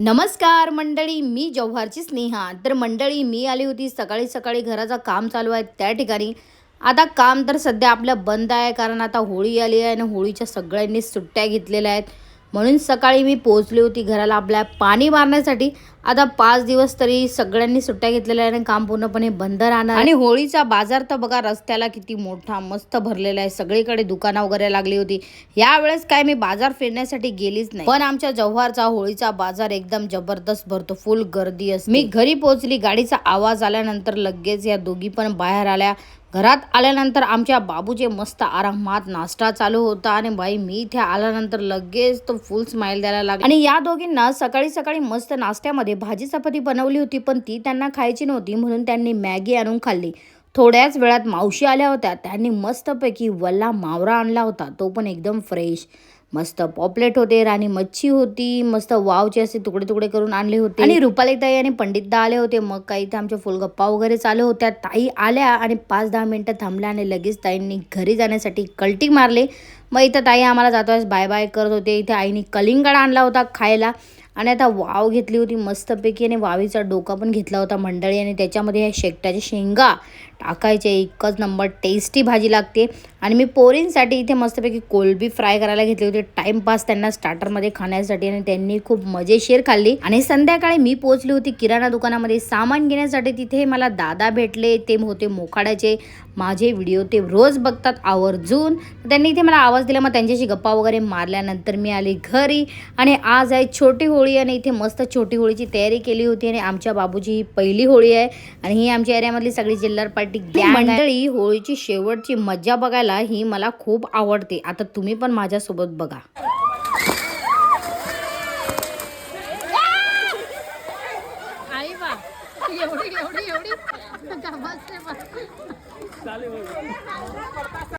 नमस्कार मंडळी, मी जव्हारची स्नेहा। तर मंडळी, मी आली होती सकाळी सकाळी। घराचं काम चालू आहे त्या ठिकाणी। आता काम तर सध्या आपलं बंद आहे, कारण आता होळी आली आहे आणि होळीच्या सगळ्यांनी सुट्ट्या घेतलेल्या आहेत। म्हणून सकाळी मी पोहोचली होती घराला आपल्या पाणी मारण्यासाठी। आता 5 दिवस तरी सगळ्यांनी सुट्ट्या घेतलेल्या आहे आणि काम पूर्णपणे बंद राहणार। आणि होळीचा बाजार तर बघा रस्त्याला किती मोठा मस्त भरलेला आहे, सगळीकडे दुकानं वगैरे लागली होती। यावेळेस काय मी बाजार फिरण्यासाठी गेलीच नाही, पण आमच्या जव्हारचा होळीचा बाजार एकदम जबरदस्त भरतो, फुल गर्दी असते। मी घरी पोहोचली, गाडीचा आवाज आल्यानंतर लगेच या दोघी पण बाहेर आल्या। घरात आल्यानंतर आमच्या बाबूचे मस्त आरामात नाश्ता चालू होता आणि बाई मी इथे आल्यानंतर लगेच तो फुल स्माइल द्यायला लागला। आणि या दोघींना सकाळी सकाळी मस्त नाश्त्यामध्ये भाजी चपाती बनवली होती, पण ती त्यांना खायची नव्हती, म्हणून त्यांनी मॅगी आणून खाल्ली। थोड्याच वेळात मावशी आल्या होत्या, त्यांनी मस्तपैकी वल्ला मावरा आणला होता, तो पण एकदम फ्रेश। मस्त पॉपलेट होते, राणी मच्छी होती, मस्त वावचे असे तुकडे तुकडे करून आणले होते। आणि रुपाली ताई आणि पंडितदा आले होते। मग काही इथे आमच्या फुल गप्पा वगैरे चालू होत्या। ताई आल्या आणि 5-10 मिनिटं थांबल्या आणि लगेच ताईंनी घरी जाण्यासाठी कल्टी मारले। मग इथं ताई आम्हाला जातोय बाय बाय करत होते। इथे आईने कलिंगड आणला होता खायला आणि आता वाव घेतली होती मस्तपैकी, आणि वावीचा डोका पण घेतला होता मंडळी, आणि त्याच्यामध्ये ह्या शेकटाच्या शेंगा टाकायचे। एकच नंबर टेस्टी भाजी लागते। आणि मी पोरींसाठी इथे मस्तपैकी कोलबी फ्राय करायला घेतली होती, टाइमपास त्यांना स्टार्टरमध्ये खाण्यासाठी, आणि त्यांनी खूप मजेशीर खाल्ली। आणि संध्याकाळी मी पोहोचली होती किराणा दुकानामध्ये सामान घेण्यासाठी। तिथे मला दादा भेटले, ते होते मोखाड्याचे। माझे व्हिडिओ ते रोज बघतात आवर्जून, त्यांनी इथे मला आवाज दिला। मग त्यांच्याशी गप्पा वगैरे मारल्यानंतर मी आली घरी। आणि आज आहे छोटी होळी, आणि इथे मस्त छोटी होळीची तयारी केली होती। आणि आमच्या बाबूची ही पहिली होळी आहे, आणि ही आमच्या एरियामधली सगळी जिल्हार पार्टी मंडळी। होळीची शेवटची मजा बघायला ही मला खूप आवडते। आता तुम्ही पण माझ्यासोबत बघा। आई बा एवढी एवढी एवढी